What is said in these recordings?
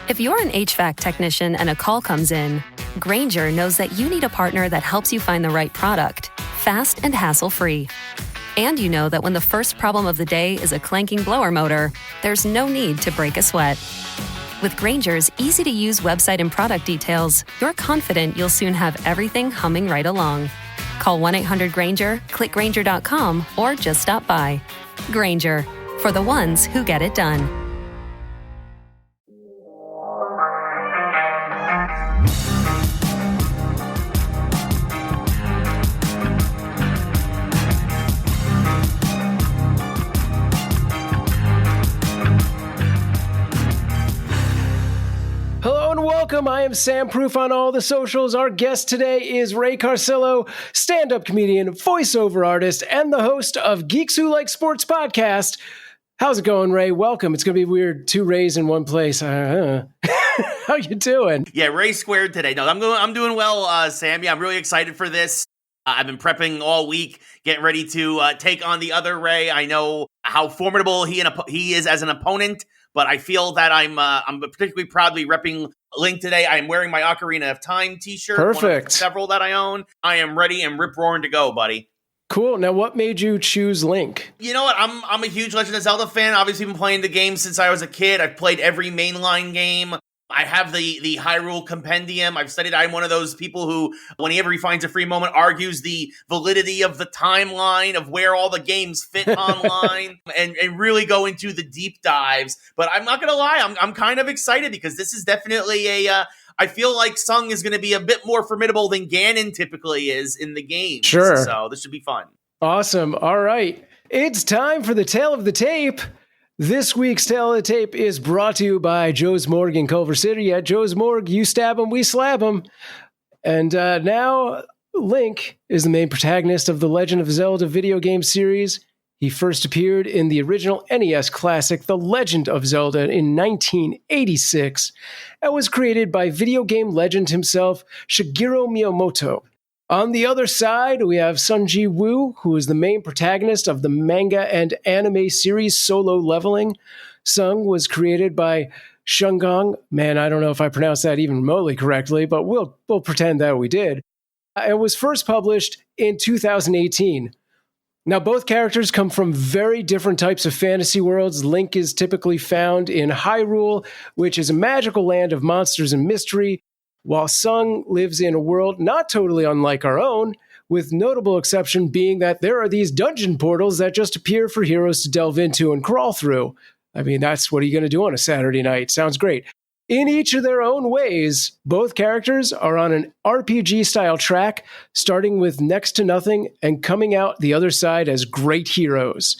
If you're an HVAC technician and a call comes in, Grainger knows that you need a partner that helps you find the right product, fast and hassle-free. And you know that when the first problem of the day is a clanking blower motor, there's no need to break a sweat. With Grainger's easy-to-use website and product details, you're confident you'll soon have everything humming right along. Call 1-800-GRAINGER, click Grainger.com, or just stop by. Grainger, for the ones who get it done. Hello and welcome. I am Sam Proof on all the socials. Our guest today is Ray Carcillo, stand-up comedian, voiceover artist, and the host of Geeks Who Like Sports podcast. How's it going, Ray? Welcome. It's going to be weird, two Rays in one place. How you doing? Yeah, Ray squared today. No, I'm doing well, Sam. Yeah, I'm really excited for this. I've been prepping all week, getting ready to take on the other Ray. I know how formidable he is as an opponent, but I feel that I'm particularly proudly repping Link today. I am wearing my Ocarina of Time t-shirt. Perfect. One of several that I own. I am ready and rip-roaring to go, buddy. Cool. Now, what made you choose Link? You know what? I'm a huge Legend of Zelda fan. Obviously, been playing the game since I was a kid. I've played every mainline game. I have the Hyrule Compendium. I've studied. I'm one of those people who, whenever he finds a free moment, argues the validity of the timeline of where all the games fit online and really go into the deep dives. But I'm not going to lie. I'm kind of excited because this is definitely I feel like Sung is going to be a bit more formidable than Ganon typically is in the game. Sure. So this should be fun. Awesome. All right. It's time for the Tale of the Tape. This week's Tale of the Tape is brought to you by Joe's Morgue in Culver City. At Joe's Morgue, you stab him, we slab him. And now Link is the main protagonist of the Legend of Zelda video game series. He first appeared in the original NES classic, The Legend of Zelda, in 1986, and was created by video game legend himself, Shigeru Miyamoto. On the other side, we have Jin-woo, who is the main protagonist of the manga and anime series Solo Leveling. Sung was created by Shungang. Man, I don't know if I pronounced that even remotely correctly, but we'll pretend that we did. It was first published in 2018. Now, both characters come from very different types of fantasy worlds. Link is typically found in Hyrule, which is a magical land of monsters and mystery, while Sung lives in a world not totally unlike our own, with notable exception being that there are these dungeon portals that just appear for heroes to delve into and crawl through. I mean, that's what are you going to do on a Saturday night? Sounds great. In each of their own ways, both characters are on an RPG-style track, starting with next to nothing and coming out the other side as great heroes.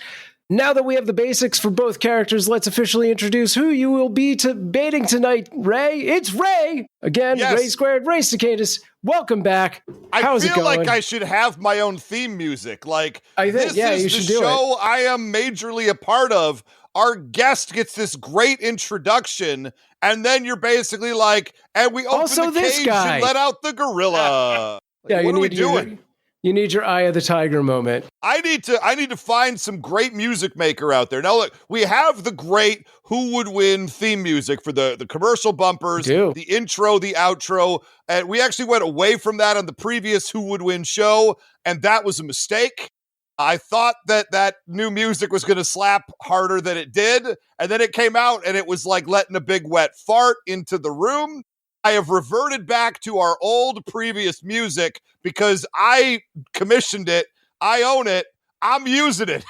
Now that we have the basics for both characters, let's officially introduce who you will be debating tonight, Ray. It's Ray! Again, yes. Ray squared, Ray Stakenas. Welcome back. How's it going? I feel like I should have my own theme music. Like, I think, this is the show I am majorly a part of. Our guest gets this great introduction, and then you're basically like, and we open also the cage and let out the gorilla. Yeah, what are we doing? You need your Eye of the Tiger moment. I need to find some great music maker out there. Now, look, we have the great Who Would Win theme music for the commercial bumpers, the intro, the outro. And we actually went away from that on the previous Who Would Win show, and that was a mistake. I thought that new music was going to slap harder than it did, and then it came out, and it was like letting a big wet fart into the room. I have reverted back to our old previous music because I commissioned it. I own it. I'm using it.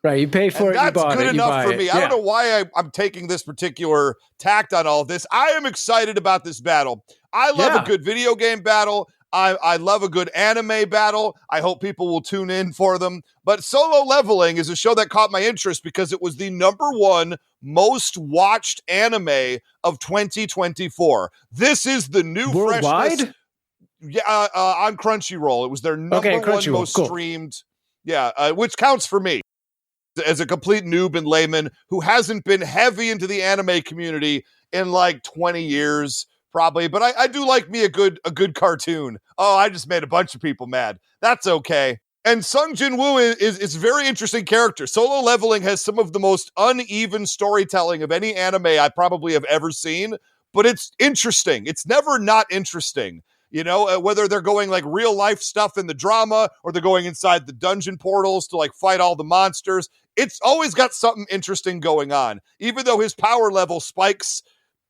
Right. You pay for it. That's you bought good it, enough for it. me. Yeah. I don't know why I'm taking this particular tact on all of this. I am excited about this battle. I love a good video game battle. I love a good anime battle. I hope people will tune in for them. But Solo Leveling is a show that caught my interest because it was the #1 most watched anime of 2024. This is the new worldwide? freshness. Yeah, on Crunchyroll. It was their #1 most streamed. Yeah, which counts for me as a complete noob and layman who hasn't been heavy into the anime community in like 20 years. Probably, but I do like me a good cartoon. Oh, I just made a bunch of people mad. That's okay. And Sung Jin-woo is a very interesting character. Solo Leveling has some of the most uneven storytelling of any anime I probably have ever seen, but it's interesting. It's never not interesting. You know, whether they're going like real life stuff in the drama or they're going inside the dungeon portals to like fight all the monsters. It's always got something interesting going on, even though his power level spikes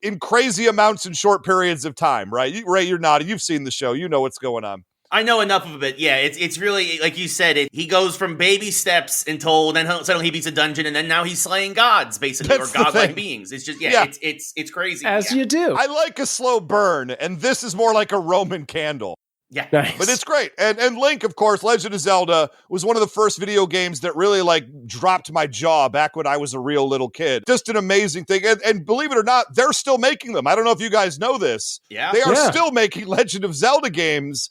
in crazy amounts in short periods of time, right? Ray, you're nodding. You've seen the show. You know what's going on. I know enough of it. Yeah, it's really, like you said, he goes from baby steps until then suddenly he beats a dungeon, and then now he's slaying gods, basically, That's or godlike beings. It's just, it's crazy. As you do. I like a slow burn, and this is more like a Roman candle. Yeah. Nice. But it's great. And Link, of course, Legend of Zelda was one of the first video games that really like dropped my jaw back when I was a real little kid. Just an amazing thing. And believe it or not, they're still making them. I don't know if you guys know this. Yeah. They are still making Legend of Zelda games.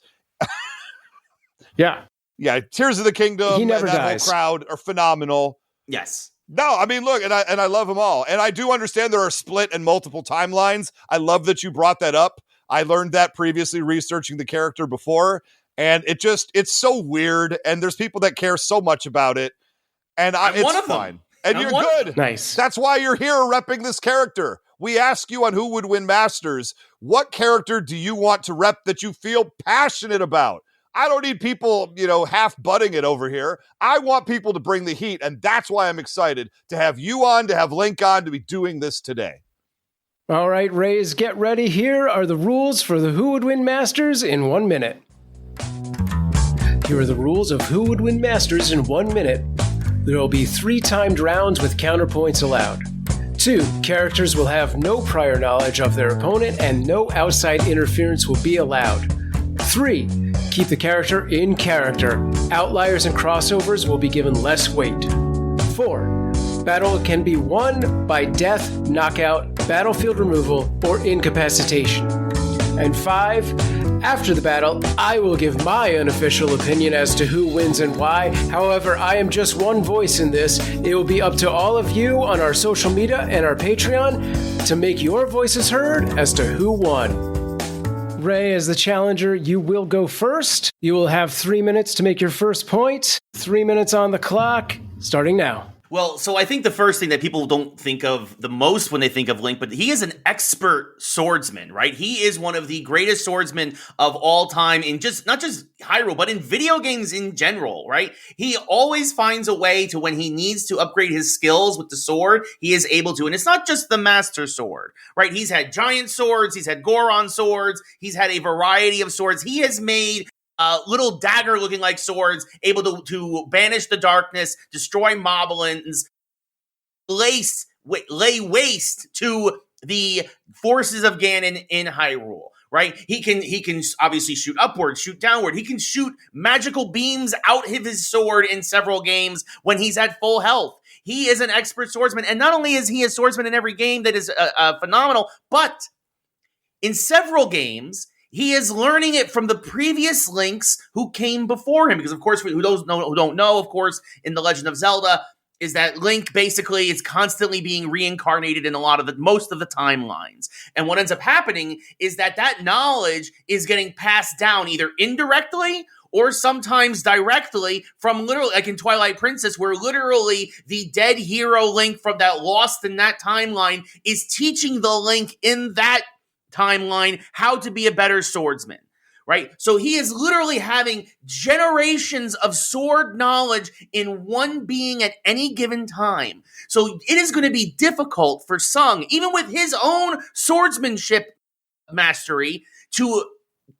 Yeah. Yeah. Tears of the Kingdom He never and that dies. whole crowd are phenomenal. Yes. No, I mean, look, and I love them all. And I do understand there are split and multiple timelines. I love that you brought that up. I learned that previously researching the character before, and it's so weird, and there's people that care so much about it, and it's one of them. fine. And I'm you're one of good. Nice. That's why you're here repping this character. We ask you on Who Would Win Masters, what character do you want to rep that you feel passionate about? I don't need people, half-butting it over here. I want people to bring the heat, and that's why I'm excited to have you on, to have Link on, to be doing this today. All right, Rays, get ready. Here are the rules for the Who Would Win Masters in 1 minute. Here are the rules of Who Would Win Masters in 1 minute. There will be 3 timed rounds with counterpoints allowed. 2, characters will have no prior knowledge of their opponent and no outside interference will be allowed. 3, keep the character in character. Outliers and crossovers will be given less weight. 4, battle can be won by death, knockout, battlefield removal, or incapacitation. And 5, after the battle, I will give my unofficial opinion as to who wins and why. However, I am just one voice in this. It will be up to all of you on our social media and our Patreon to make your voices heard as to who won. Ray, as the challenger, you will go first. You will have 3 minutes to make your first point. 3 minutes on the clock, starting now. Well, so I think the first thing that people don't think of the most when they think of Link, but he is an expert swordsman, right? He is one of the greatest swordsmen of all time in not just Hyrule, but in video games in general, right? He always finds a way to, when he needs to upgrade his skills with the sword, he is able to. And it's not just the Master Sword, right? He's had giant swords, he's had Goron swords, he's had a variety of swords. He has made little dagger-looking like swords, able to banish the darkness, destroy moblins, lay waste to the forces of Ganon in Hyrule. Right? He can obviously shoot upward, shoot downward. He can shoot magical beams out of his sword in several games when he's at full health. He is an expert swordsman, and not only is he a swordsman in every game that is phenomenal, but in several games, he is learning it from the previous Links who came before him. Because, of course, who don't know, of course, in The Legend of Zelda, is that Link basically is constantly being reincarnated in most of the timelines. And what ends up happening is that knowledge is getting passed down either indirectly or sometimes directly from literally, like in Twilight Princess, where literally the dead hero Link from that lost in that timeline is teaching the Link in that timeline how to be a better swordsman, right? So he is literally having generations of sword knowledge in one being at any given time. So it is going to be difficult for Sung, even with his own swordsmanship mastery, to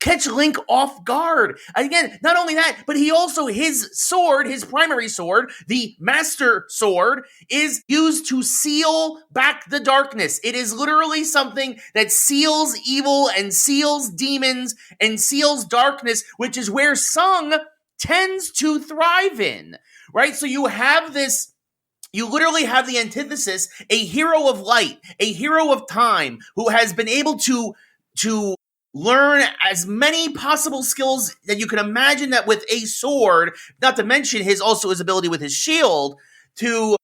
catch Link off guard. Again, not only that, but he also, his sword, his primary sword, the Master Sword, is used to seal back the darkness. It is literally something that seals evil and seals demons and seals darkness, which is where Sung tends to thrive in, right? So you literally have the antithesis, a hero of light, a hero of time, who has been able to learn as many possible skills that you can imagine that with a sword, not to mention his ability with his shield, to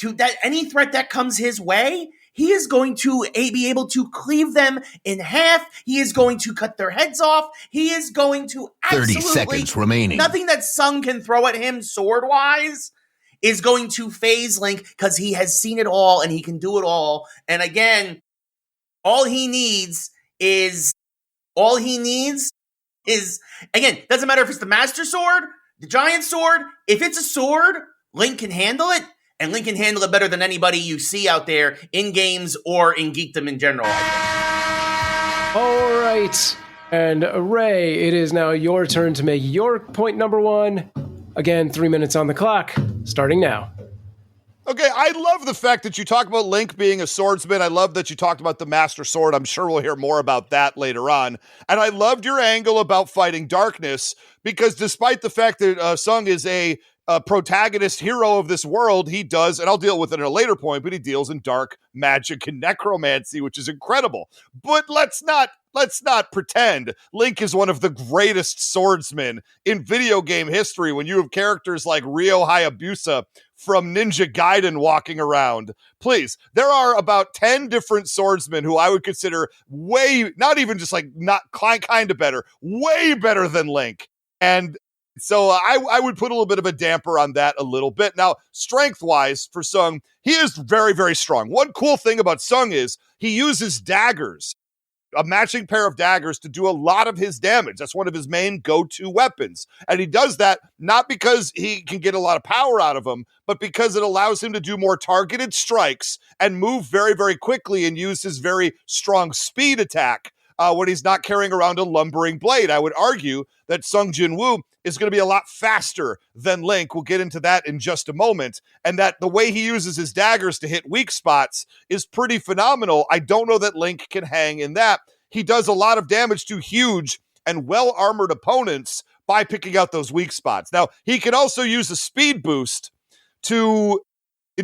that any threat that comes his way, he is going to be able to cleave them in half. He is going to cut their heads off. He is going to 30 seconds remaining. Nothing that Sung can throw at him sword-wise is going to phase Link because he has seen it all and he can do it all. And again, all he needs is, again, doesn't matter if it's the Master Sword, the Giant Sword. If it's a sword, Link can handle it. And Link can handle it better than anybody you see out there in games or in geekdom in general. All right. And Ray, it is now your turn to make your point number one. Again, 3 minutes on the clock, starting now. Okay, I love the fact that you talk about Link being a swordsman. I love that you talked about the Master Sword. I'm sure we'll hear more about that later on. And I loved your angle about fighting darkness, because despite the fact that Sung is a protagonist hero of this world, he does, and I'll deal with it at a later point, but he deals in dark magic and necromancy, which is incredible. But let's not pretend Link is one of the greatest swordsmen in video game history when you have characters like Ryo Hayabusa from Ninja Gaiden walking around. Please, there are about 10 different swordsmen who I would consider way, not even just like not kind of better, way better than Link. And so I would put a little bit of a damper on that a little bit. Now, strength-wise for Sung, he is very, very strong. One cool thing about Sung is he uses daggers, a matching pair of daggers, to do a lot of his damage. That's one of his main go-to weapons. And he does that not because he can get a lot of power out of them, but because it allows him to do more targeted strikes and move very, very quickly and use his very strong speed attack when he's not carrying around a lumbering blade. I would argue that Sung Jin-woo is going to be a lot faster than Link. We'll get into that in just a moment. And that the way he uses his daggers to hit weak spots is pretty phenomenal. I don't know that Link can hang in that. He does a lot of damage to huge and well-armored opponents by picking out those weak spots. Now, he can also use a speed boost in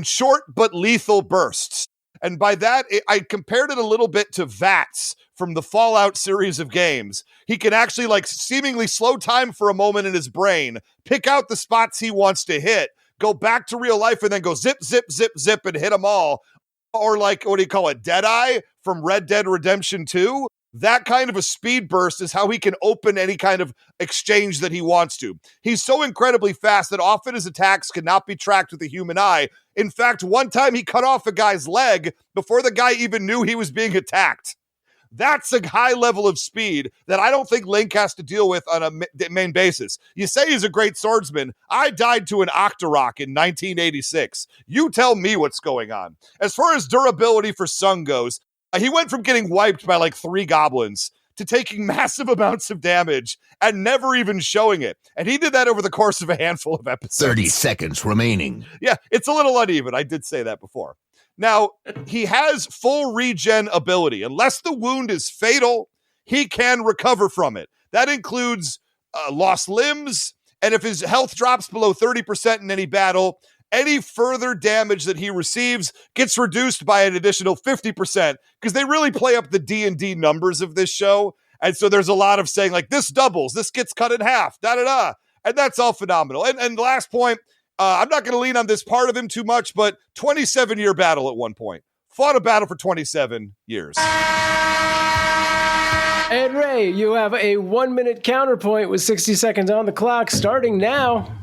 short but lethal bursts. And by that, I compared it a little bit to VATS from the Fallout series of games. He can actually like seemingly slow time for a moment in his brain, pick out the spots he wants to hit, go back to real life, and then go zip, zip, zip, zip, and hit them all. Or like, what do you call it, Deadeye from Red Dead Redemption 2? That kind of a speed burst is how he can open any kind of exchange that he wants to. He's so incredibly fast that often his attacks cannot be tracked with the human eye. In fact, one time he cut off a guy's leg before the guy even knew he was being attacked. That's a high level of speed that I don't think Link has to deal with on a main basis. You say he's a great swordsman. I died to an Octorok in 1986. You tell me what's going on. As far as durability for Sung goes, he went from getting wiped by like 3 goblins to taking massive amounts of damage and never even showing it. And he did that over the course of a handful of episodes. 30 seconds remaining. Yeah, it's a little uneven. I did say that before. Now, he has full regen ability. Unless the wound is fatal, he can recover from it. That includes lost limbs, and if his health drops below 30% in any battle, any further damage that he receives gets reduced by an additional 50%, because they really play up the D&D numbers of this show. And so there's a lot of saying like, this doubles, this gets cut in half, da-da-da. And that's all phenomenal. And the last point, I'm not going to lean on this part of him too much, but 27-year battle at one point. Fought a battle for 27 years. And Ray, you have a 1-minute counterpoint with 60 seconds on the clock, starting now.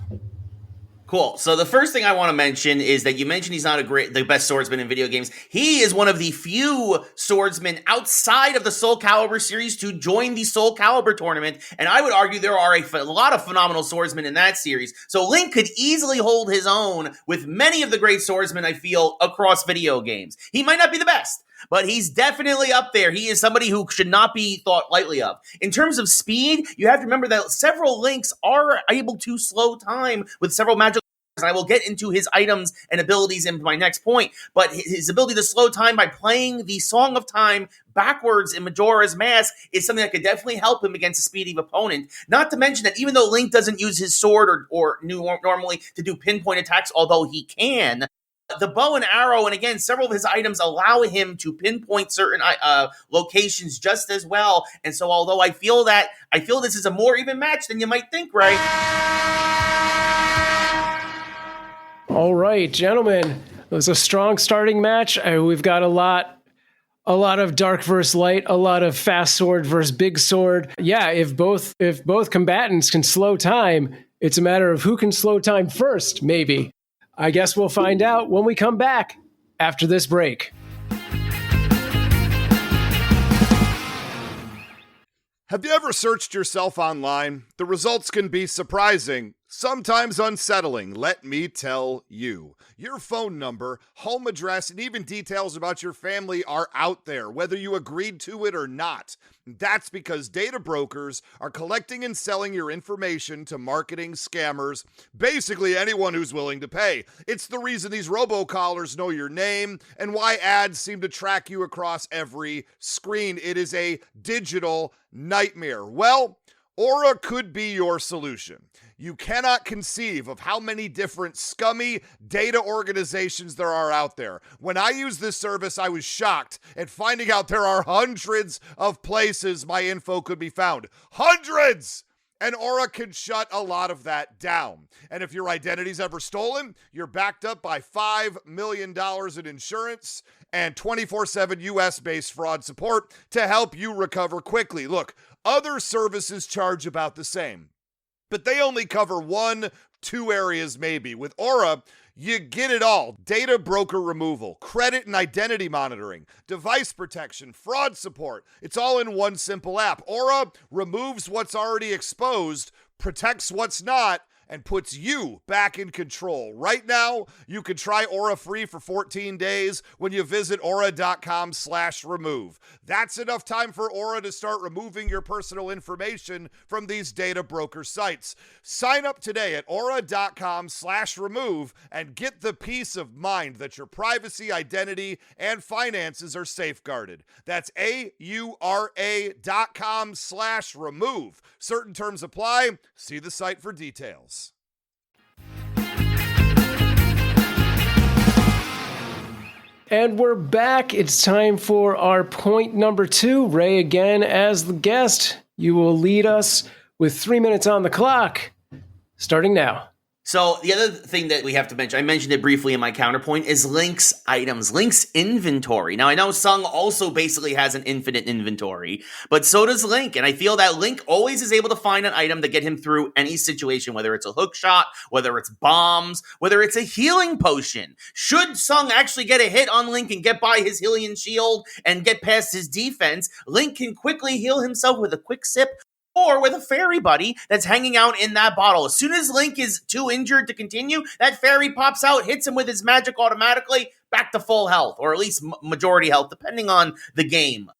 Cool. So the first thing I want to mention is that you mentioned he's not the best swordsman in video games. He is one of the few swordsmen outside of the Soul Calibur series to join the Soul Calibur tournament. And I would argue there are a lot of phenomenal swordsmen in that series. So Link could easily hold his own with many of the great swordsmen, I feel, across video games. He might not be the best, but he's definitely up there. He is somebody who should not be thought lightly of. In terms of speed, you have to remember that several Links are able to slow time with several magical. And I will get into his items and abilities in my next point, but his ability to slow time by playing the Song of Time backwards in Majora's Mask is something that could definitely help him against a speedy opponent. Not to mention that even though Link doesn't use his sword normally to do pinpoint attacks, although he can, the bow and arrow, and again, several of his items allow him to pinpoint certain locations just as well. And so although I feel this is a more even match than you might think, Ray. All right, gentlemen, It was a strong starting match. We've got a lot of dark versus light, a lot of fast sword versus big sword. Yeah, if both combatants can slow time, it's a matter of who can slow time first, maybe. I guess we'll find out when we come back after this break. Have you ever searched yourself online? The results can be surprising, sometimes unsettling, let me tell you. Your phone number, home address, and even details about your family are out there, whether you agreed to it or not. That's because data brokers are collecting and selling your information to marketing scammers, basically anyone who's willing to pay. It's the reason these robocallers know your name and why ads seem to track you across every screen. It is a digital nightmare. Well, Aura could be your solution. You cannot conceive of how many different scummy data organizations there are out there. When I used this service, I was shocked at finding out there are hundreds of places my info could be found. Hundreds! And Aura can shut a lot of that down. And if your identity's ever stolen, you're backed up by $5 million in insurance and 24/7 US-based fraud support to help you recover quickly. Look, other services charge about the same, but they only cover 1-2 areas maybe. With Aura, you get it all. Data broker removal, credit and identity monitoring, device protection, fraud support. It's all in one simple app. Aura removes what's already exposed, protects what's not, and puts you back in control. Right now, you can try Aura free for 14 days when you visit aura.com/remove. That's enough time for Aura to start removing your personal information from these data broker sites. Sign up today at aura.com/remove and get the peace of mind that your privacy, identity, and finances are safeguarded. That's aura.com/remove. Certain terms apply. See the site for details. And we're back. It's time for our point number 2. Ray, again, as the guest, you will lead us with 3 minutes on the clock, starting now. So the other thing that we have to mention, I mentioned it briefly in my counterpoint, is Link's items, Link's inventory. Now, I know Sung also basically has an infinite inventory, but so does Link. And I feel that Link always is able to find an item to get him through any situation, whether it's a hook shot, whether it's bombs, whether it's a healing potion. Should Sung actually get a hit on Link and get by his healing shield and get past his defense, Link can quickly heal himself with a quick sip, or with a fairy buddy that's hanging out in that bottle. As soon as Link is too injured to continue, that fairy pops out, hits him with his magic automatically, back to full health, or at least majority health, depending on the game.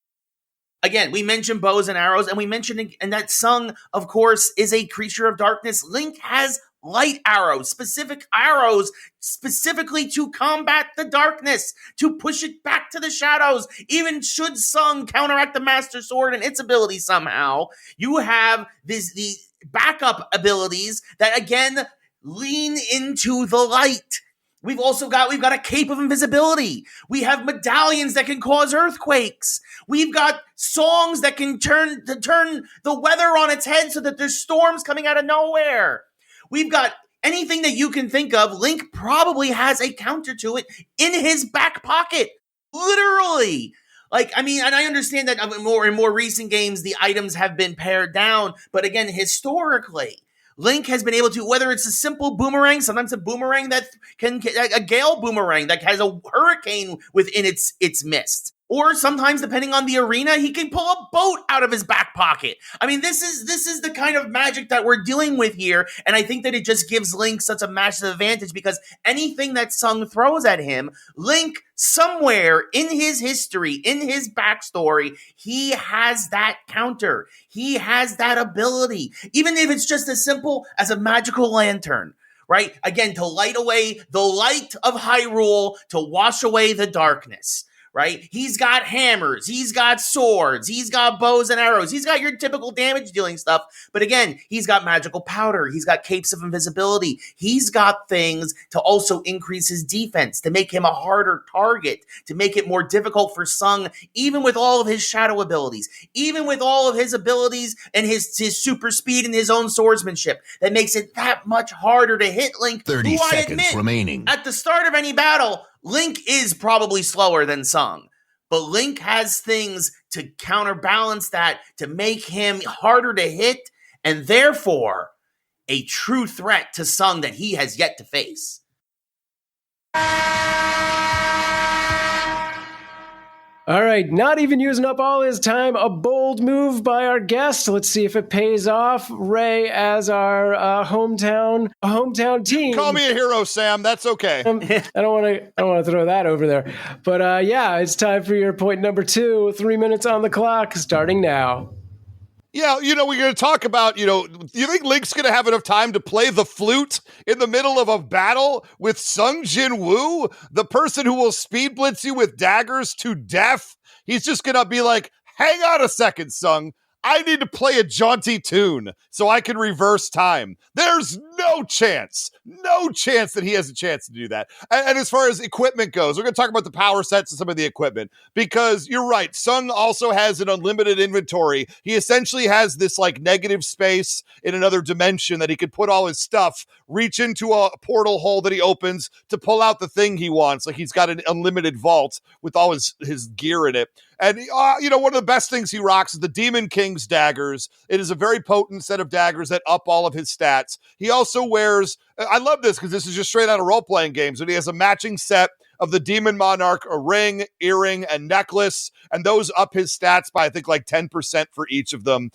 Again, we mentioned bows and arrows, and we mentioned, and that Sung, of course, is a creature of darkness. Link has light arrows, specific arrows, specifically to combat the darkness, to push it back to the shadows. Even should Sung counteract the Master Sword and its ability somehow, you have the backup abilities that, again, lean into the light. We've got a cape of invisibility. We have medallions that can cause earthquakes. We've got songs that can turn the weather on its head so that there's storms coming out of nowhere. We've got anything that you can think of. Link probably has a counter to it in his back pocket. Literally. And I understand that in more recent games, the items have been pared down. But again, historically, Link has been able to, whether it's a simple boomerang, sometimes a boomerang that a gale boomerang that has a hurricane within its mist. Or sometimes, depending on the arena, he can pull a boat out of his back pocket. I mean, this is the kind of magic that we're dealing with here, and I think that it just gives Link such a massive advantage because anything that Sung throws at him, Link, somewhere in his history, in his backstory, he has that counter. He has that ability, even if it's just as simple as a magical lantern. Right? Again, to light away the light of Hyrule, to wash away the darkness. Right? He's got hammers, he's got swords, he's got bows and arrows, he's got your typical damage dealing stuff. But again, he's got magical powder, he's got capes of invisibility, he's got things to also increase his defense, to make him a harder target, to make it more difficult for Sung, even with all of his shadow abilities, even with all of his abilities and his super speed and his own swordsmanship. That makes it that much harder to hit Link. 30 seconds remaining. At the start of any battle, Link is probably slower than Sung, but Link has things to counterbalance that, to make him harder to hit, and therefore a true threat to Sung that he has yet to face. All right, not even using up all his time. A bold move by our guest. Let's see if it pays off. Ray, as our hometown team. Call me a hero, Sam. That's okay. I don't want to throw that over there. But yeah, it's time for your point number 2. 3 minutes on the clock, starting now. Yeah, we're going to talk about, do you think Link's going to have enough time to play the flute in the middle of a battle with Sung Jin-woo, the person who will speed blitz you with daggers to death? He's just going to be like, hang on a second, Sung. I need to play a jaunty tune so I can reverse time. There's no chance that he has a chance to do that. And as far as equipment goes, we're going to talk about the power sets and some of the equipment, because you're right. Sung also has an unlimited inventory. He essentially has this like negative space in another dimension that he could put all his stuff, reach into a portal hole that he opens to pull out the thing he wants. Like he's got an unlimited vault with all his gear in it. And, one of the best things he rocks is the Demon King's daggers. It is a very potent set of daggers that up all of his stats. He also wears, I love this because this is just straight out of role-playing games, but he has a matching set of the Demon Monarch, a ring, earring, and necklace, and those up his stats by, I think, like 10% for each of them,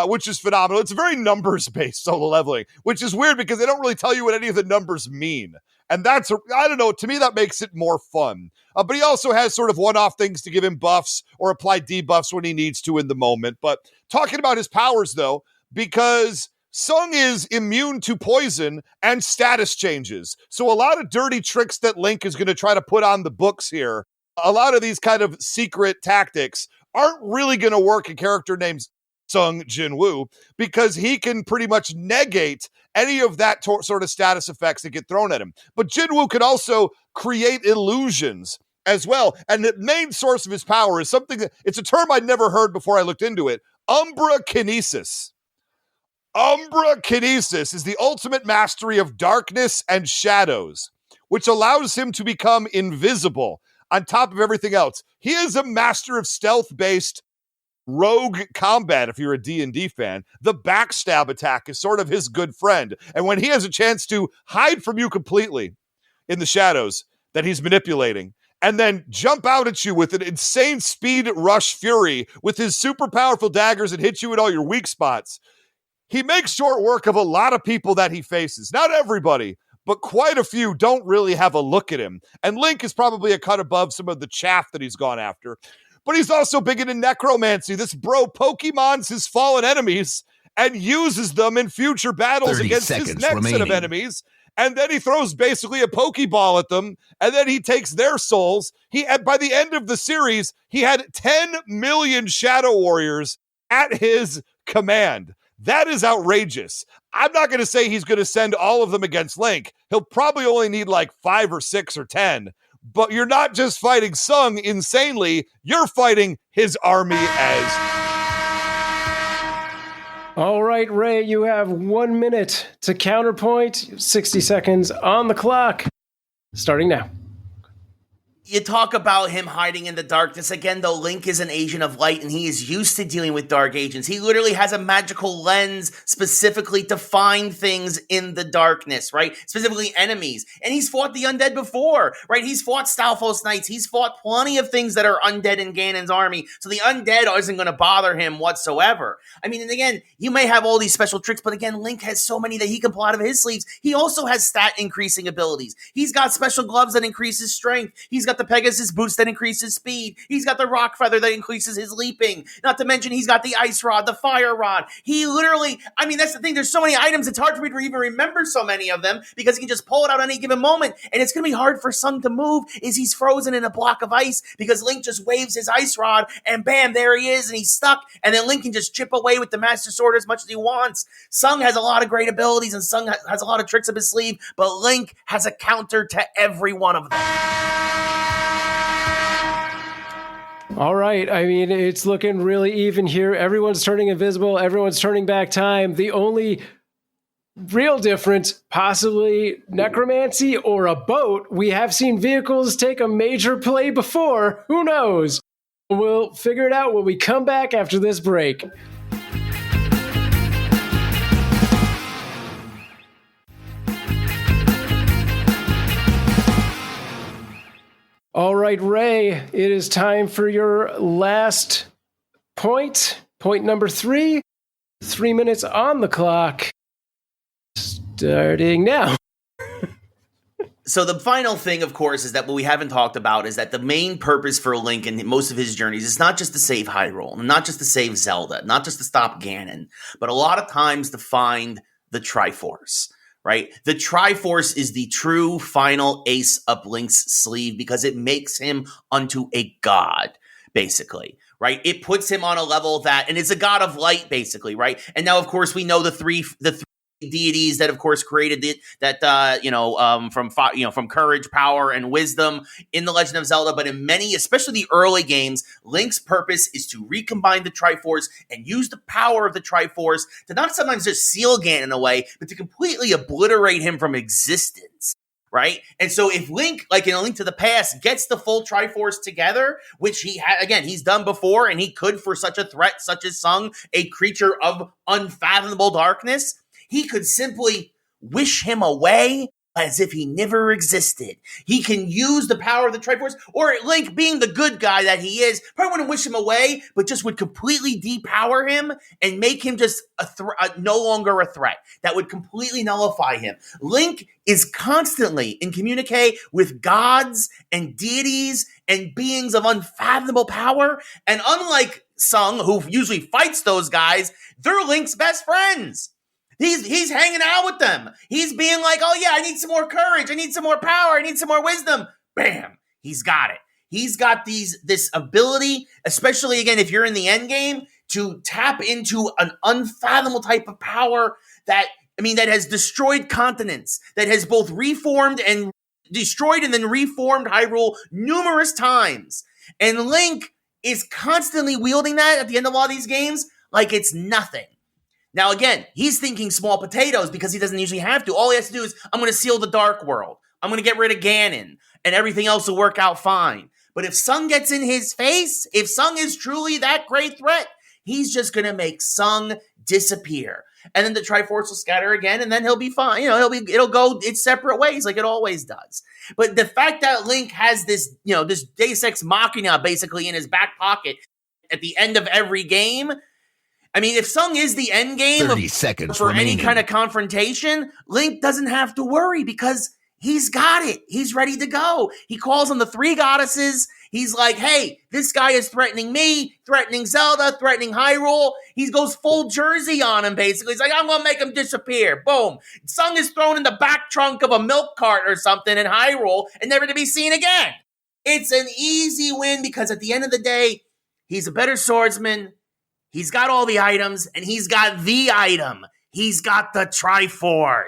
which is phenomenal. It's a very numbers-based solo leveling, which is weird because they don't really tell you what any of the numbers mean. And that's, I don't know, to me that makes it more fun. But he also has sort of one-off things to give him buffs or apply debuffs when he needs to in the moment. But talking about his powers, though, because Sung is immune to poison and status changes. So a lot of dirty tricks that Link is going to try to put on the books here, a lot of these kind of secret tactics aren't really going to work a character named Sung Jin-woo, because he can pretty much negate any of that sort of status effects that get thrown at him. But Jin-woo can also create illusions as well. And the main source of his power is something it's a term I'd never heard before I looked into it. Umbra Kinesis. Umbra Kinesis is the ultimate mastery of darkness and shadows, which allows him to become invisible on top of everything else. He is a master of stealth-based rogue combat. If you're a D&D fan, the backstab attack is sort of his good friend. And when he has a chance to hide from you completely in the shadows that he's manipulating, and then jump out at you with an insane speed rush fury with his super powerful daggers and hit you at all your weak spots, he makes short work of a lot of people that he faces. Not everybody, but quite a few don't really have a look at him. And Link is probably a cut above some of the chaff that he's gone after. But he's also big into necromancy. This bro Pokemons his fallen enemies and uses them in future battles against his next set of enemies. And then he throws basically a Pokeball at them, and then he takes their souls. By the end of the series, he had 10 million Shadow Warriors at his command. That is outrageous. I'm not going to say he's going to send all of them against Link. He'll probably only need like 5 or 6 or 10. But you're not just fighting Sung insanely, you're fighting his army as... All right, Ray, you have 1 minute to counterpoint. 60 seconds on the clock. Starting now. You talk about him hiding in the darkness. Again, though, Link is an agent of light, and he is used to dealing with dark agents. He literally has a magical lens specifically to find things in the darkness, right? Specifically enemies. And he's fought the undead before, right? He's fought Stalfos Knights. He's fought plenty of things that are undead in Ganon's army. So the undead isn't going to bother him whatsoever. I mean, and again, you may have all these special tricks, but again, Link has so many that he can pull out of his sleeves. He also has stat increasing abilities. He's got special gloves that increase his strength. He's got the Pegasus boost that increases speed. He's got the rock feather that increases his leaping. Not to mention he's got the ice rod, the fire rod. He literally, I mean, that's the thing. There's so many items, it's hard for me to even remember so many of them because he can just pull it out at any given moment. And it's going to be hard for Sung to move is he's frozen in a block of ice because Link just waves his ice rod and bam, there he is and he's stuck. And then Link can just chip away with the Master Sword as much as he wants. Sung has a lot of great abilities and Sung has a lot of tricks up his sleeve, but Link has a counter to every one of them. All right. I mean, it's looking really even here. Everyone's turning invisible. Everyone's turning back time. The only real different, possibly necromancy or a boat. We have seen vehicles take a major play before. Who knows? We'll figure it out when we come back after this break. All right, Ray, it is time for your last point. Point number 3. 3 minutes on the clock. Starting now. So the final thing, of course, is that what we haven't talked about is that the main purpose for Link and most of his journeys is not just to save Hyrule, not just to save Zelda, not just to stop Ganon, but a lot of times to find the Triforce, right? The Triforce is the true final ace up Link's sleeve because it makes him unto a god, basically. Right, it puts him on a level that, and it's a god of light, basically, right? And now, of course, we know the three deities that, of course, created from courage, power, and wisdom in the Legend of Zelda. But in many, especially the early games, Link's purpose is to recombine the Triforce and use the power of the Triforce to not sometimes just seal Ganon away, but to completely obliterate him from existence. Right? And so if Link, like in A Link to the Past, gets the full Triforce together, which he's done before, and he could for such a threat, such as Sung, a creature of unfathomable darkness, he could simply wish him away as if he never existed. He can use the power of the Triforce, or Link, being the good guy that he is, probably wouldn't wish him away, but just would completely depower him and make him just no longer a threat. That would completely nullify him. Link is constantly in communique with gods and deities and beings of unfathomable power. And unlike Sung, who usually fights those guys, they're Link's best friends. He's hanging out with them. He's being like, oh yeah, I need some more courage. I need some more power. I need some more wisdom. Bam. He's got it. He's got this ability, especially again, if you're in the end game, to tap into an unfathomable type of power that has destroyed continents, that has both reformed and destroyed and then reformed Hyrule numerous times. And Link is constantly wielding that at the end of a lot of these games like it's nothing. Now, again, he's thinking small potatoes because he doesn't usually have to. All he has to do is, I'm going to seal the Dark World. I'm going to get rid of Ganon, and everything else will work out fine. But if Sung gets in his face, if Sung is truly that great threat, he's just going to make Sung disappear. And then the Triforce will scatter again, and then he'll be fine. It'll go its separate ways like it always does. But the fact that Link has this Deus Ex Machina basically in his back pocket at the end of every game, if Sung is the end game 30 seconds for remaining. any kind of confrontation, Link doesn't have to worry because he's got it. He's ready to go. He calls on the 3 goddesses. He's like, hey, this guy is threatening me, threatening Zelda, threatening Hyrule. He goes full Jersey on him, basically. He's like, I'm going to make him disappear. Boom. Sung is thrown in the back trunk of a milk cart or something in Hyrule and never to be seen again. It's an easy win because at the end of the day, he's a better swordsman. He's got all the items, and he's got the item. He's got the Triforce.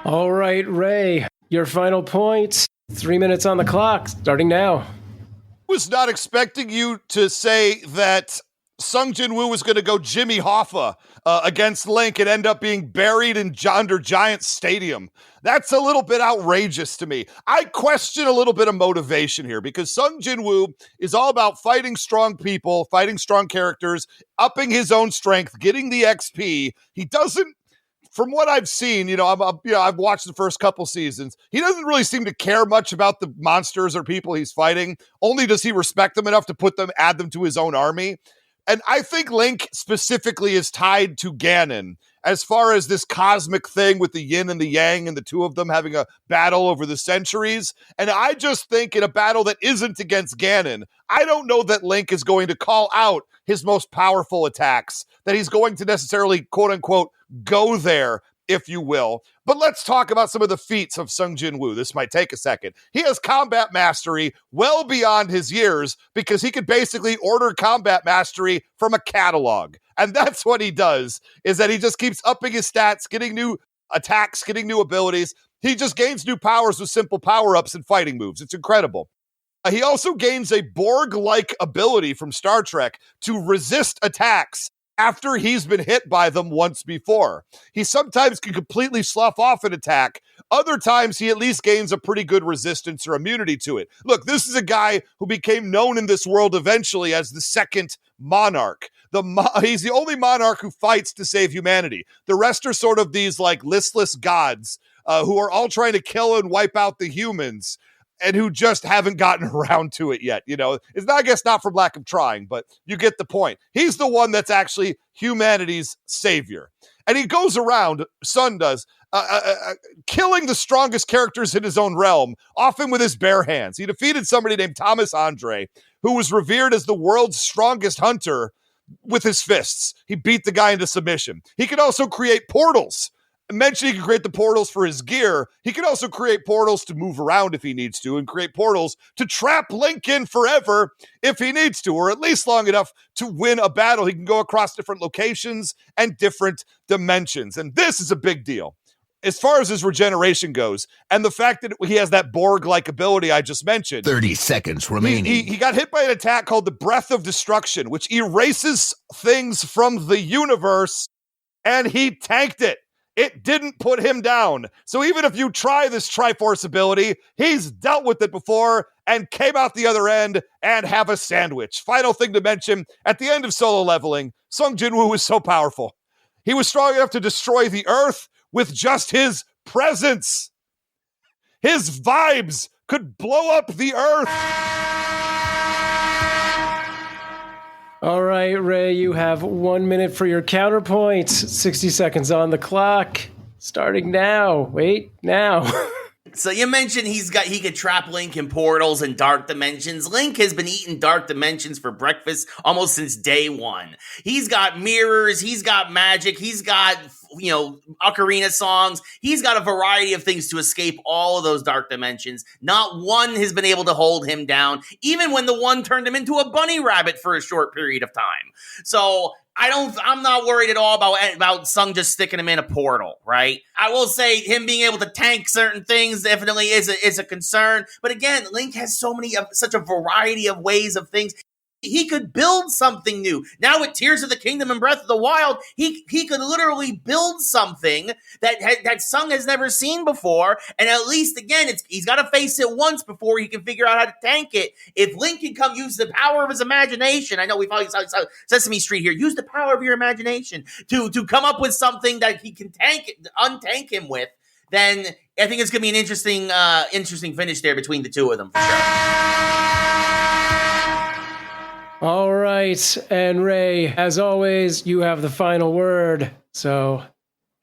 All right, Ray, your final point. 3 minutes on the clock, starting now. I was not expecting you to say that Sung Jin-woo was going to go Jimmy Hoffa against Link and end up being buried under Giant Stadium. That's a little bit outrageous to me. I question a little bit of motivation here because Sung Jin-woo is all about fighting strong people, fighting strong characters, upping his own strength, getting the XP. He doesn't, from what I've seen, I've watched the first couple seasons. He doesn't really seem to care much about the monsters or people he's fighting. Only does he respect them enough to add them to his own army. And I think Link specifically is tied to Ganon as far as this cosmic thing with the yin and the yang and the two of them having a battle over the centuries. And I just think in a battle that isn't against Ganon, I don't know that Link is going to call out his most powerful attacks, that he's going to necessarily, quote unquote, go there, if you will. But let's talk about some of the feats of Sung Jin-woo. This might take a second. He has combat mastery well beyond his years because he could basically order combat mastery from a catalog. And that's what he does, is that he just keeps upping his stats, getting new attacks, getting new abilities. He just gains new powers with simple power-ups and fighting moves. It's incredible. He also gains a Borg-like ability from Star Trek to resist attacks after he's been hit by them once before. He sometimes can completely slough off an attack. Other times, he at least gains a pretty good resistance or immunity to it. Look, this is a guy who became known in this world eventually as the second monarch. He's the only monarch who fights to save humanity. The rest are sort of these like listless gods who are all trying to kill and wipe out the humans, and who just haven't gotten around to it yet. It's not, I guess, not from lack of trying, but you get the point. He's the one that's actually humanity's savior. And he goes around, Sun does, killing the strongest characters in his own realm, often with his bare hands. He defeated somebody named Thomas Andre, who was revered as the world's strongest hunter with his fists. He beat the guy into submission. He could also create portals. I mentioned he can create the portals for his gear. He can also create portals to move around if he needs to, and create portals to trap Link in forever if he needs to, or at least long enough to win a battle. He can go across different locations and different dimensions. And this is a big deal as far as his regeneration goes, and the fact that he has that Borg-like ability I just mentioned. 30 seconds remaining. He got hit by an attack called the Breath of Destruction, which erases things from the universe, and he tanked it. It didn't put him down. So even if you try this Triforce ability, he's dealt with it before and came out the other end and have a sandwich. Final thing to mention, at the end of Solo Leveling, Sung Jin-woo was so powerful. He was strong enough to destroy the Earth with just his presence. His vibes could blow up the Earth. All right, Ray, you have 1 minute for your counterpoint. 60 seconds on the clock. Starting now. Wait, now. So you mentioned he could trap Link in portals and dark dimensions. Link has been eating dark dimensions for breakfast almost since day one. He's got mirrors, he's got magic, he's got, ocarina songs. He's got a variety of things to escape all of those dark dimensions. Not one has been able to hold him down, even when the one turned him into a bunny rabbit for a short period of time. So I'm not worried at all about Sung just sticking him in a portal, right? I will say him being able to tank certain things definitely is a concern. But again, Link has such a variety of ways of things. He could build something new. Now with Tears of the Kingdom and Breath of the Wild, he could literally build something that Sung has never seen before. And at least, again, he's got to face it once before he can figure out how to tank it. If Link can come use the power of his imagination, I know we probably saw Sesame Street here, use the power of your imagination to come up with something that he can untank him with, then I think it's going to be an interesting finish there between the two of them, for sure. All right, and Ray, as always, you have the final word, so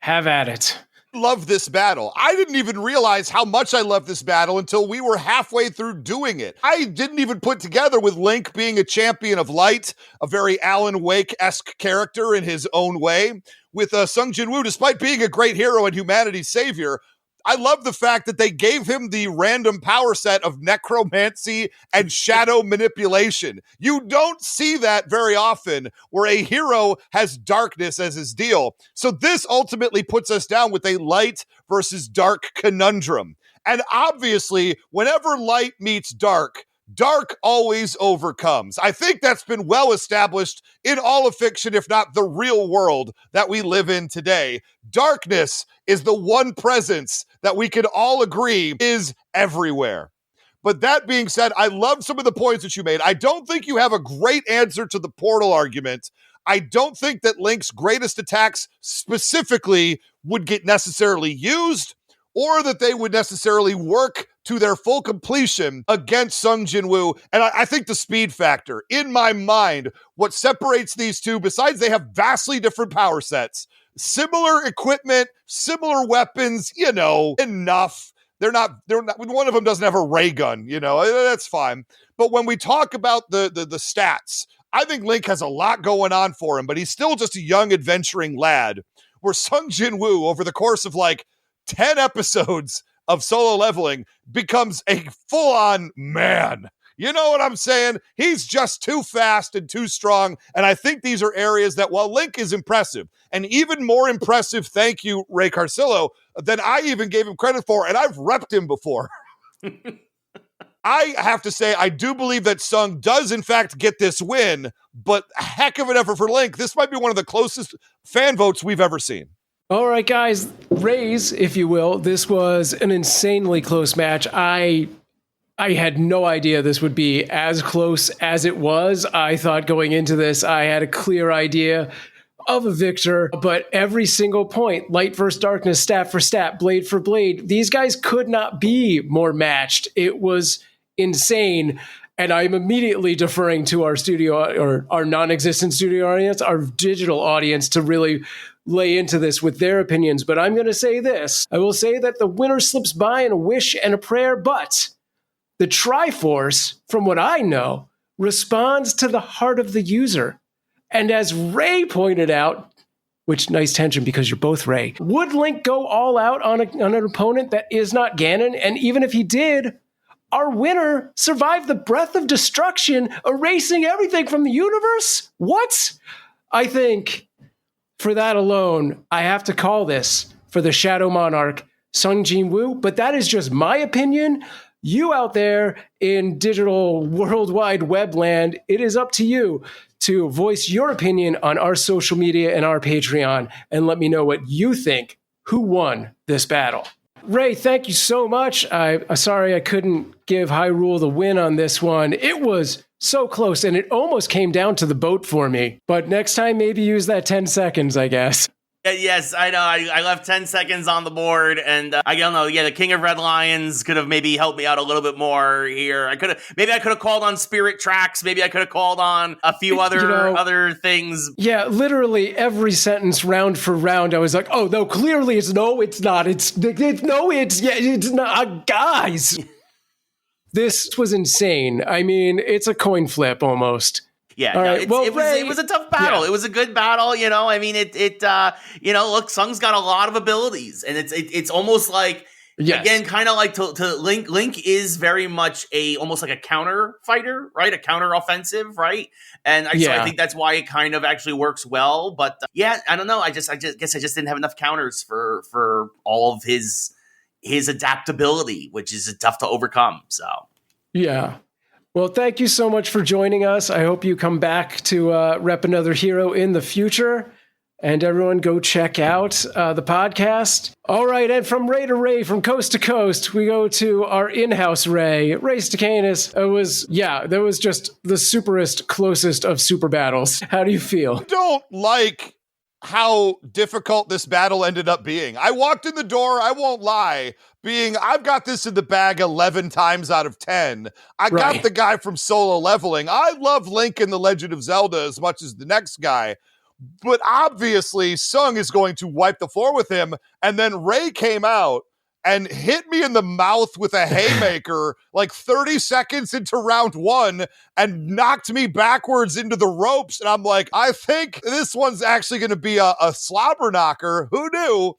have at it. Love this battle. I didn't even realize how much I loved this battle until we were halfway through doing it. I didn't even put together with Link being a champion of light, a very Alan Wake-esque character in his own way, with Sung Jin-woo, despite being a great hero and humanity's savior. I love the fact that they gave him the random power set of necromancy and shadow manipulation. You don't see that very often, where a hero has darkness as his deal. So this ultimately puts us down with a light versus dark conundrum. And obviously, whenever light meets dark, dark always overcomes. I think that's been well established in all of fiction, if not the real world that we live in today. Darkness is the one presence that we can all agree is everywhere. But that being said, I love some of the points that you made. I don't think you have a great answer to the portal argument. I don't think that Link's greatest attacks specifically would get necessarily used, or that they would necessarily work to their full completion against Sung Jin-woo. And I think the speed factor, in my mind, what separates these two, besides they have vastly different power sets, similar equipment, similar weapons, enough. They're not, one of them doesn't have a ray gun, that's fine. But when we talk about the stats, I think Link has a lot going on for him, but he's still just a young adventuring lad, where Sung Jin-woo, over the course of 10 episodes of Solo Leveling, becomes a full-on man. You know what I'm saying? He's just too fast and too strong, and I think these are areas that, while Link is impressive, and even more impressive, thank you, Ray Carcillo, than I even gave him credit for, and I've repped him before. I have to say, I do believe that Sung does, in fact, get this win, but a heck of an effort for Link. This might be one of the closest fan votes we've ever seen. All right, guys, raise, if you will. This was an insanely close match. I had no idea this would be as close as it was. I thought going into this, I had a clear idea of a victor, but every single point, light versus darkness, stat for stat, blade for blade, these guys could not be more matched. It was insane. And I'm immediately deferring to our studio or our non-existent studio audience, our digital audience, to really lay into this with their opinions. But I'm going to say this. I will say that the winner slips by in a wish and a prayer, but the Triforce, from what I know, responds to the heart of the user. And as Ray pointed out, which nice tension because you're both Ray, would Link go all out on an opponent that is not Ganon? And even if he did, our winner survived the breath of destruction, erasing everything from the universe? What? I think for that alone, I have to call this, for the Shadow Monarch, Sung Jin-woo, but that is just my opinion. You out there in digital worldwide web land, it is up to you to voice your opinion on our social media and our Patreon and let me know what you think. Who won this battle? Ray, thank you so much. I'm sorry I couldn't give Hyrule the win on this one. It was so close, and it almost came down to the boat for me. But next time, maybe use that 10 seconds, I guess. Yes, I know. I left 10 seconds on the board, and I don't know. Yeah, the King of Red Lions could have maybe helped me out a little bit more here. I could have called on Spirit Tracks. Maybe I could have called on a few other things. Yeah, literally every sentence, round for round, I was like, oh no, clearly it's no, it's not. It's not, guys. This was insane. I mean, it's a coin flip almost. Yeah, no, it was a tough battle. Yeah. It was a good battle, you know. I mean, look, Sung's got a lot of abilities, and it's almost like, again, kind of like to Link. Link is very much almost like a counter fighter, right? A counter offensive, right? And so I think that's why it kind of actually works well. But I don't know. I guess I just didn't have enough counters for all of his adaptability, which is tough to overcome. So yeah. Well, thank you so much for joining us. I hope you come back to rep another hero in the future. And everyone go check out the podcast. All right, and from Ray to Ray, from coast to coast, we go to our in-house Ray Stakenas. That was just the superest, closest of super battles. How do you feel? I don't like how difficult this battle ended up being. I walked in the door, I won't lie, I've got this in the bag 11 times out of 10. I got the guy from Solo Leveling. I love Link in The Legend of Zelda as much as the next guy, but obviously Sung is going to wipe the floor with him, and then Ray came out and hit me in the mouth with a haymaker like 30 seconds into round one and knocked me backwards into the ropes. And I'm like, I think this one's actually going to be a slobber knocker. Who knew?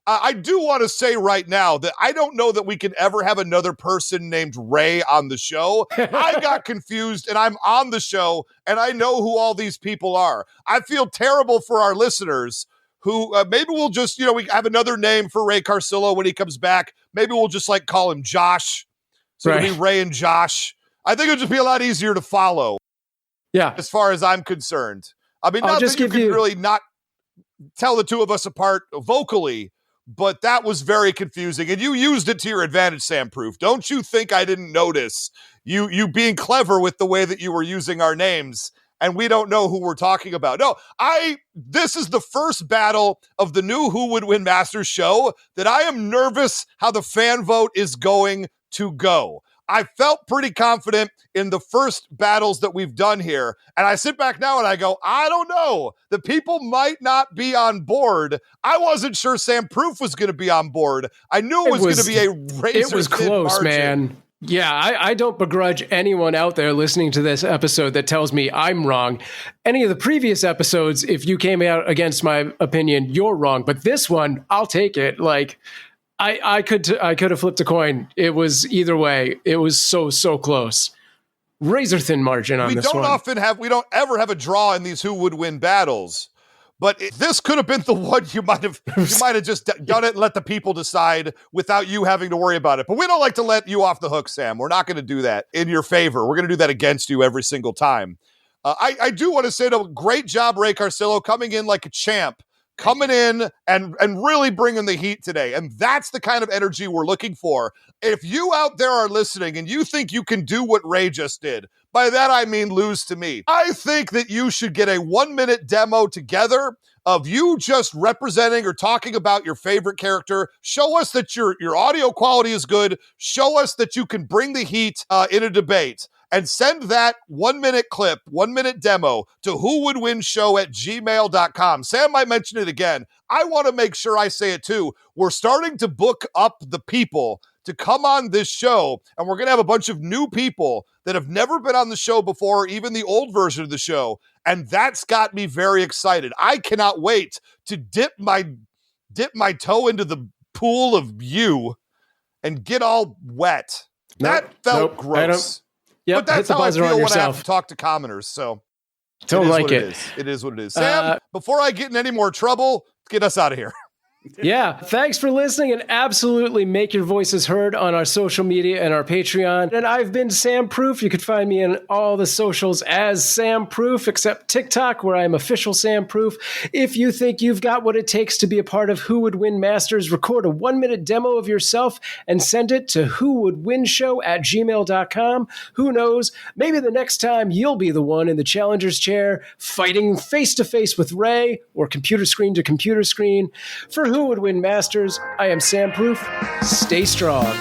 I do want to say right now that I don't know that we can ever have another person named Ray on the show. I got confused, and I'm on the show, and I know who all these people are. I feel terrible for our listeners who maybe we'll just, we have another name for Ray Carcillo when he comes back. Maybe we'll just call him Josh. So it'll be Ray and Josh. I think it'll just be a lot easier to follow. Yeah. As far as I'm concerned. I mean, not that you can really not tell the two of us apart vocally, but that was very confusing. And you used it to your advantage, Sam Proof. Don't you think I didn't notice you being clever with the way that you were using our names, and we don't know who we're talking about. No, this is the first battle of the new Who Would Win Masters show that I am nervous how the fan vote is going to go. I felt pretty confident in the first battles that we've done here. And I sit back now and I go, I don't know. The people might not be on board. I wasn't sure Sam Proof was going to be on board. I knew it was going to be a razor. It was close, man. Yeah, I don't begrudge anyone out there listening to this episode that tells me I'm wrong. Any of the previous episodes, if you came out against my opinion, you're wrong. But this one, I'll take it. I could have flipped a coin. It was either way. It was so close. Razor thin margin on this one. We don't ever have a draw in these Who Would Win battles. But this could have been the one you might have just done it and let the people decide without you having to worry about it. But we don't like to let you off the hook, Sam. We're not going to do that in your favor. We're going to do that against you every single time. I do want to say, though, great job, Ray Carcillo, coming in like a champ, coming in and really bringing the heat today. And that's the kind of energy we're looking for. If you out there are listening and you think you can do what Ray just did, by that I mean lose to me, I think that you should get a 1-minute demo together of you just representing or talking about your favorite character. Show us that your audio quality is good. Show us that you can bring the heat in a debate. And send that 1-minute clip, 1-minute demo to whowouldwinshow@gmail.com. Sam might mention it again. I want to make sure I say it too. We're starting to book up the people to come on this show, and we're going to have a bunch of new people that have never been on the show before, even the old version of the show. And that's got me very excited. I cannot wait to dip my toe into the pool of you and get all wet. That felt gross. Yep, but that's how I feel when I have to talk to commoners. So don't like it. It is what it is. Sam, before I get in any more trouble, get us out of here. Yeah, thanks for listening, and absolutely make your voices heard on our social media and our Patreon. And I've been Sam Proof. You can find me in all the socials as Sam Proof, except TikTok, where I'm official Sam Proof. If you think you've got what it takes to be a part of Who Would Win Masters, record a 1-minute demo of yourself and send it to whowouldwinshow@gmail.com. Who knows? Maybe the next time you'll be the one in the challenger's chair fighting face-to-face with Ray, or computer screen to computer screen. For Who Would Win Masters, I am Sam Proof. Stay strong.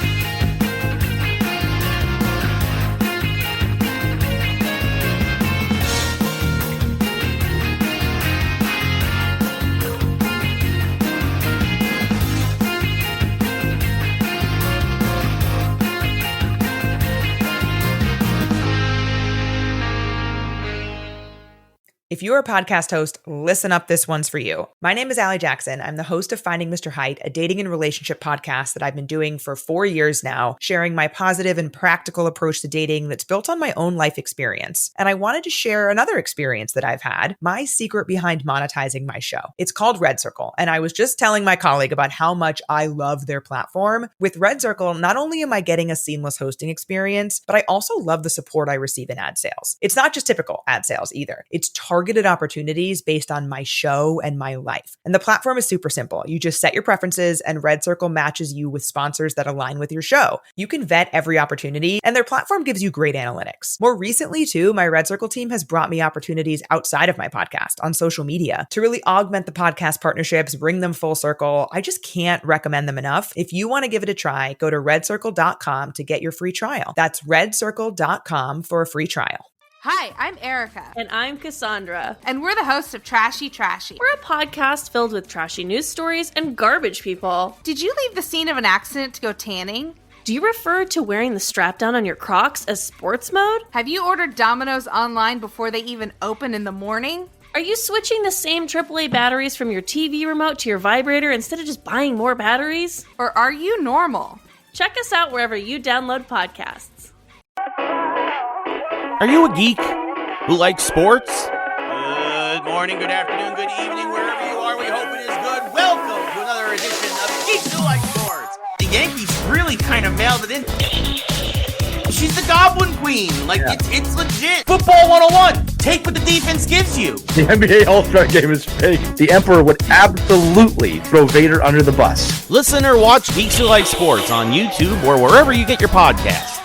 If you're a podcast host, listen up, this one's for you. My name is Allie Jackson. I'm the host of Finding Mr. Height, a dating and relationship podcast that I've been doing for 4 years now, sharing my positive and practical approach to dating that's built on my own life experience. And I wanted to share another experience that I've had, my secret behind monetizing my show. It's called Red Circle, and I was just telling my colleague about how much I love their platform. With Red Circle, not only am I getting a seamless hosting experience, but I also love the support I receive in ad sales. It's not just typical ad sales either. It's targeted opportunities based on my show and my life. And the platform is super simple. You just set your preferences and Red Circle matches you with sponsors that align with your show. You can vet every opportunity and their platform gives you great analytics. More recently too, my Red Circle team has brought me opportunities outside of my podcast on social media to really augment the podcast partnerships, bring them full circle. I just can't recommend them enough. If you want to give it a try, go to redcircle.com to get your free trial. That's redcircle.com for a free trial. Hi, I'm Erica. And I'm Cassandra. And we're the hosts of Trashy Trashy. We're a podcast filled with trashy news stories and garbage people. Did you leave the scene of an accident to go tanning? Do you refer to wearing the strap down on your Crocs as sports mode? Have you ordered Domino's online before they even open in the morning? Are you switching the same AAA batteries from your TV remote to your vibrator instead of just buying more batteries? Or are you normal? Check us out wherever you download podcasts. Are you a geek who likes sports? Good morning, good afternoon, good evening, wherever you are. We hope it is good. Welcome to another edition of Geeks Who Like Sports. The Yankees really kind of mailed it in. She's the Goblin Queen. It's legit. Football 101. Take what the defense gives you. The NBA All-Star Game is fake. The Emperor would absolutely throw Vader under the bus. Listen or watch Geeks Who Like Sports on YouTube or wherever you get your podcasts.